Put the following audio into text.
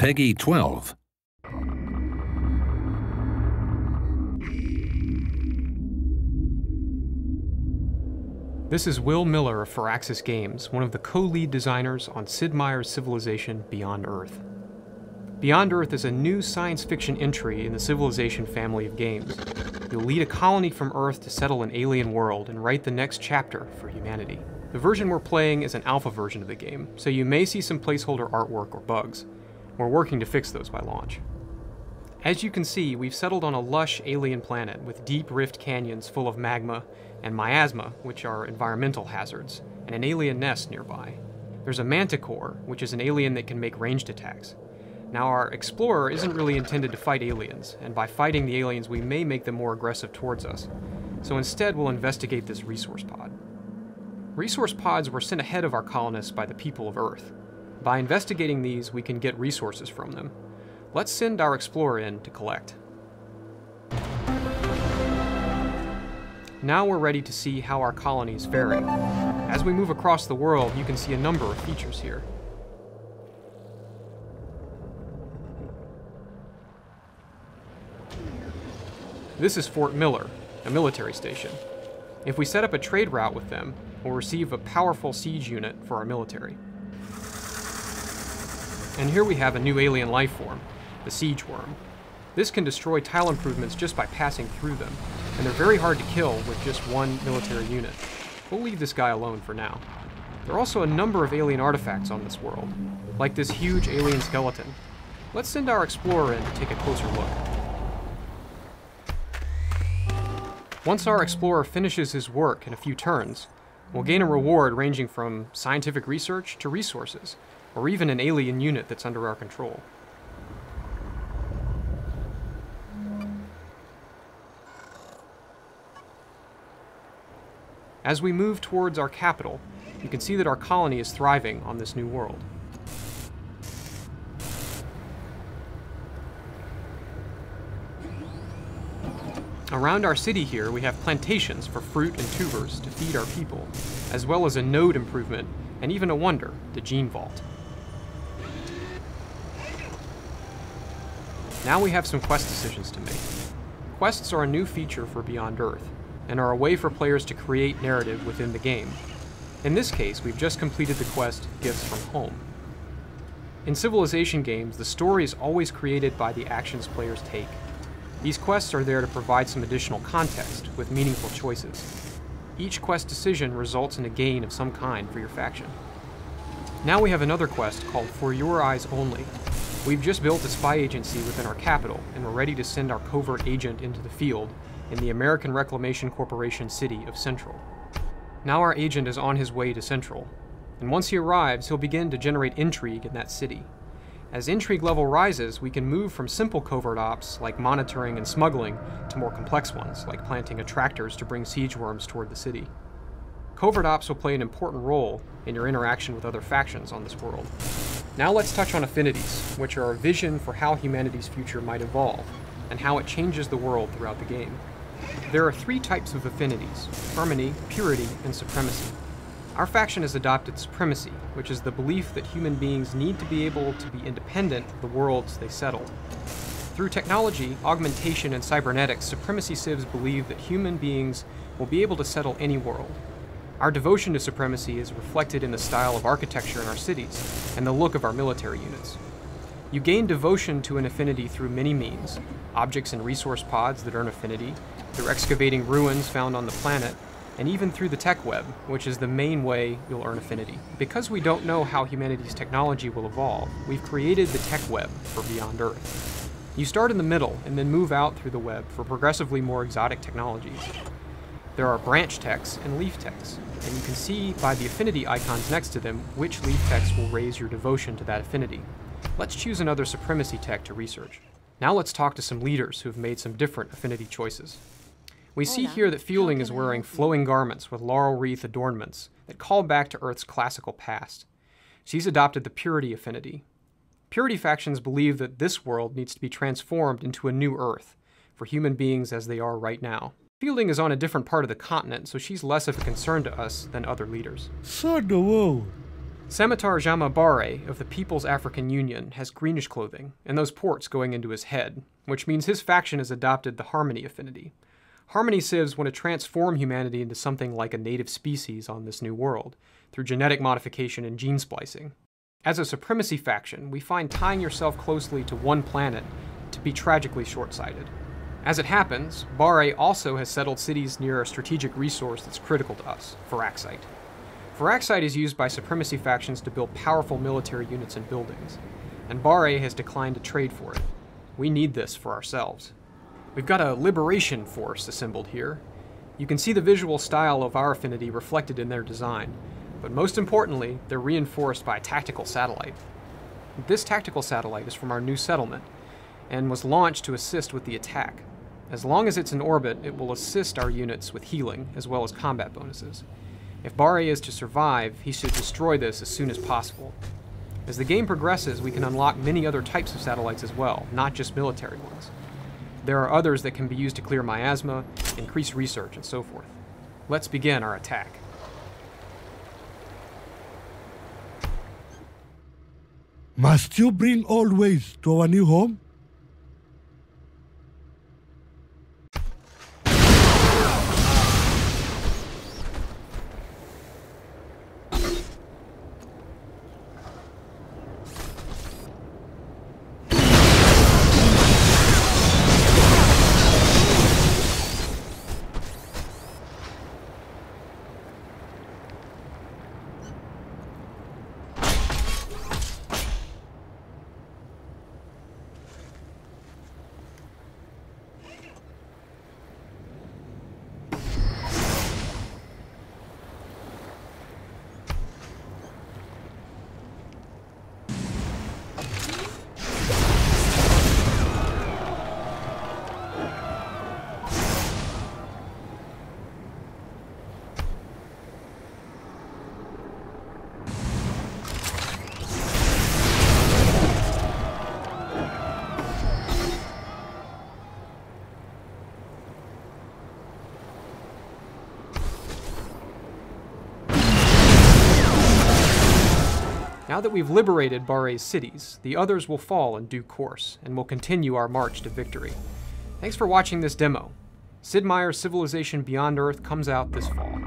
Peggy 12. This is Will Miller of Firaxis Games, one of the co-lead designers on Sid Meier's Civilization Beyond Earth. Beyond Earth is a new science fiction entry in the Civilization family of games. You'll lead a colony from Earth to settle an alien world and write the next chapter for humanity. The version we're playing is an alpha version of the game, so you may see some placeholder artwork or bugs. We're working to fix those by launch. As you can see, we've settled on a lush alien planet with deep rift canyons full of magma and miasma, which are environmental hazards, and an alien nest nearby. There's a manticore, which is an alien that can make ranged attacks. Now, our explorer isn't really intended to fight aliens, and by fighting the aliens we may make them more aggressive towards us. So instead we'll investigate this resource pod. Resource pods were sent ahead of our colonists by the people of Earth. By investigating these, we can get resources from them. Let's send our explorer in to collect. Now we're ready to see how our colony is faring. As we move across the world, you can see a number of features here. This is Fort Miller, a military station. If we set up a trade route with them, we'll receive a powerful siege unit for our military. And here we have a new alien life form, the siege worm. This can destroy tile improvements just by passing through them, and they're very hard to kill with just one military unit. We'll leave this guy alone for now. There are also a number of alien artifacts on this world, like this huge alien skeleton. Let's send our explorer in to take a closer look. Once our explorer finishes his work in a few turns, we'll gain a reward ranging from scientific research to resources, or even an alien unit that's under our control. As we move towards our capital, you can see that our colony is thriving on this new world. Around our city here, we have plantations for fruit and tubers to feed our people, as well as a node improvement, and even a wonder, the gene vault. Now we have some quest decisions to make. Quests are a new feature for Beyond Earth, and are a way for players to create narrative within the game. In this case, we've just completed the quest, Gifts from Home. In Civilization games, the story is always created by the actions players take. These quests are there to provide some additional context, with meaningful choices. Each quest decision results in a gain of some kind for your faction. Now we have another quest called For Your Eyes Only. We've just built a spy agency within our capital, and we're ready to send our covert agent into the field in the American Reclamation Corporation city of Central. Now our agent is on his way to Central, and once he arrives, he'll begin to generate intrigue in that city. As intrigue level rises, we can move from simple covert ops, like monitoring and smuggling, to more complex ones, like planting attractors to bring siege worms toward the city. Covert ops will play an important role in your interaction with other factions on this world. Now let's touch on affinities, which are a vision for how humanity's future might evolve, and how it changes the world throughout the game. There are three types of affinities: harmony, purity, and supremacy. Our faction has adopted supremacy, which is the belief that human beings need to be able to be independent of the worlds they settle. Through technology, augmentation, and cybernetics, supremacy civs believe that human beings will be able to settle any world. Our devotion to supremacy is reflected in the style of architecture in our cities, and the look of our military units. You gain devotion to an affinity through many means: objects and resource pods that earn affinity, through excavating ruins found on the planet, and even through the tech web, which is the main way you'll earn affinity. Because we don't know how humanity's technology will evolve, we've created the tech web for Beyond Earth. You start in the middle and then move out through the web for progressively more exotic technologies. There are branch techs and leaf techs, and you can see by the affinity icons next to them which leaf techs will raise your devotion to that affinity. Let's choose another supremacy tech to research. Now let's talk to some leaders who have made some different affinity choices. We see here that Fielding is wearing flowing garments with laurel wreath adornments that call back to Earth's classical past. She's adopted the Purity affinity. Purity factions believe that this world needs to be transformed into a new Earth, for human beings as they are right now. Fielding is on a different part of the continent, so she's less of a concern to us than other leaders. Samatar Jama Bare of the People's African Union has greenish clothing, and those ports going into his head, which means his faction has adopted the Harmony Affinity. Harmony civs want to transform humanity into something like a native species on this new world, through genetic modification and gene splicing. As a supremacy faction, we find tying yourself closely to one planet to be tragically short-sighted. As it happens, Bare also has settled cities near a strategic resource that's critical to us, Firaxite. Firaxite is used by supremacy factions to build powerful military units and buildings, and Bare has declined to trade for it. We need this for ourselves. We've got a liberation force assembled here. You can see the visual style of our Affinity reflected in their design, but most importantly, they're reinforced by a tactical satellite. This tactical satellite is from our new settlement, and was launched to assist with the attack. As long as it's in orbit, it will assist our units with healing, as well as combat bonuses. If Bare is to survive, he should destroy this as soon as possible. As the game progresses, we can unlock many other types of satellites as well, not just military ones. There are others that can be used to clear miasma, increase research, and so forth. Let's begin our attack. Must you bring always to our new home? Now that we've liberated Bare's cities, the others will fall in due course, and we'll continue our march to victory. Thanks for watching this demo. Sid Meier's Civilization Beyond Earth comes out this fall.